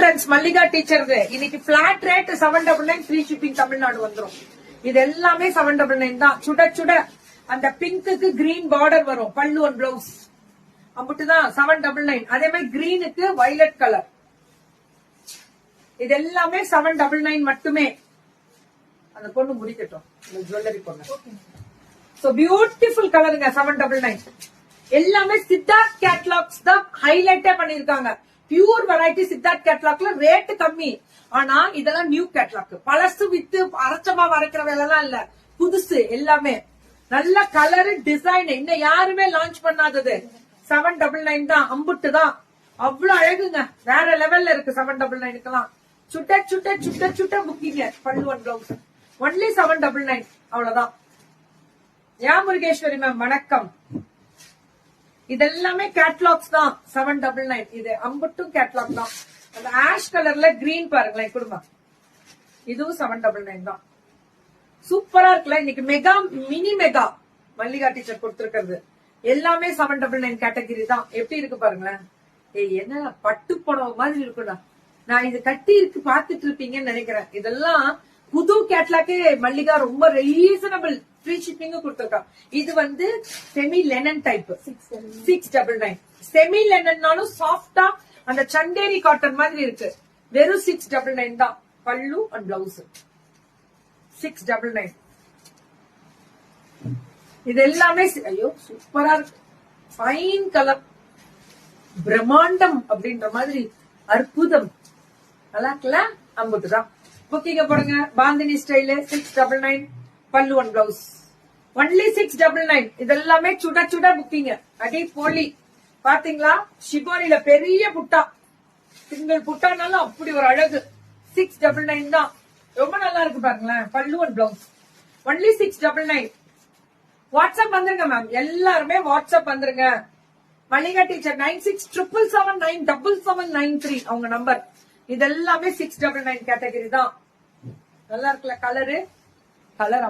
Trends Mallika teacher இன்னைக்கு flat rate 799 free shipping Tamil Nadu வந்துரும். இது எல்லாமே 799 தான். சுட சுட அந்த பிங்க்குக்கு கிரீன் பார்டர் வரும், பல்லு ஒன் பிளவுஸ் அப்படிதான் 799. அதே மாதிரி கிரீனுக்கு வயலட் கலர், இது எல்லாமே 799 மட்டுமே. அந்த பொண்ணு முடிக்கட்டும், ஜுவல்லரி பொண்ணு. சோ பியூட்டிஃபுல் கலருங்க 799. எல்லாமே சித்தார்த் கேட்டலாக்ஸ் தான் ஹைலைட்டே பண்ணிருக்காங்க. பியூர் வெரைட்டி சித்தார்த் கேட்டலாக்ல ரேட் கம்மி. ஆனா இதெல்லாம் நியூ கேட்டலாக், பழசு வித்து அரைச்சமா வரைக்கிற வேலை எல்லாம் இல்ல, புதுசு எல்லாமே. நல்ல கலரு டிசைன், இன்னும் யாருமே லான்ச் பண்ணாதது 799 தான். அம்புட்டு தான், அவ்வளவு அழகுங்க, வேற லெவல்ல இருக்கு 799க்குலாம். சுட்ட சுட்ட சுட்ட சுட்ட புக்கிங்க. பல்லு ஒன் பிளவுஸ் ஒன்லி 799, அவ்வளவுதான். யா முருகேஸ்வரி மேம் வணக்கம். இதெல்லாமே கேட்லாக்ஸ் தான் 799. இது அம்புட்டும் கேட்லாக் தான். அந்த ஆஷ் கலர்ல கிரீன் பாருங்களேன் குடும்பம், இதுவும் 799 தான். சூப்பரா இருக்குல்ல. இன்னைக்கு mega mini mega Mallika teacher கொடுத்திருக்கிறது எல்லாமே 799 கேட்டகரி தான். எப்படி இருக்கு பாருங்களேன். என்ன பட்டு புடவை மாதிரி இருக்குடா. நான் இது கட்டி இருக்கு பாத்துட்டு இருப்பீங்கன்னு நினைக்கிறேன். இதெல்லாம் புது கேட்லாக்கே மல்லிகா ரொம்ப ரீசனபிள் ஃப்ரீ ஷிப்பிங் கொடுத்திருக்கா. இது வந்து செமி லெனன் டைப் 699. செமி லெனன்னாலும் சாஃப்டா அந்த சண்டேரி காட்டன் மாதிரி இருக்கு. வெறும் 699 தான். பல்லு அண்ட் பிளவுஸ் 699. இது எல்லாமே ஐயோ சூப்பரா இருக்கு. ஃபைன் கலர், பிரம்மாண்டம் அப்படின்ற மாதிரி அற்புதம். நல்லா இருக்குல்ல. அம்புட்டுதான். புக்கிங்க போடுங்க. பாந்தினி ஸ்டைல 699. பல்லு ஒன் பிளவுஸ் ஒன்லி 699. இதெல்லாமே சுட சுட புக்கிங்க. அடி போலி பாத்தீங்களா. ஷிபோரியில பெரிய புட்டா, சிங்கிள் புட்டானாலும் அப்படி ஒரு அழகு. 699 தான். ரொம்ப நல்லா இருக்கு பாருங்களேன். பல்லு ஒன் பிளவுஸ் ஒன்லி 699. வாட்ஸ்அப் வந்துருங்க மேம், எல்லாருமே வாட்ஸ்அப் வந்துருங்க. மல்லிகா டீச்சர் 9677797793 அவங்க நம்பர். இதெல்லாமே 699 கேட்டகரி தான். நல்லா இருக்குல்ல கலரு. கலர்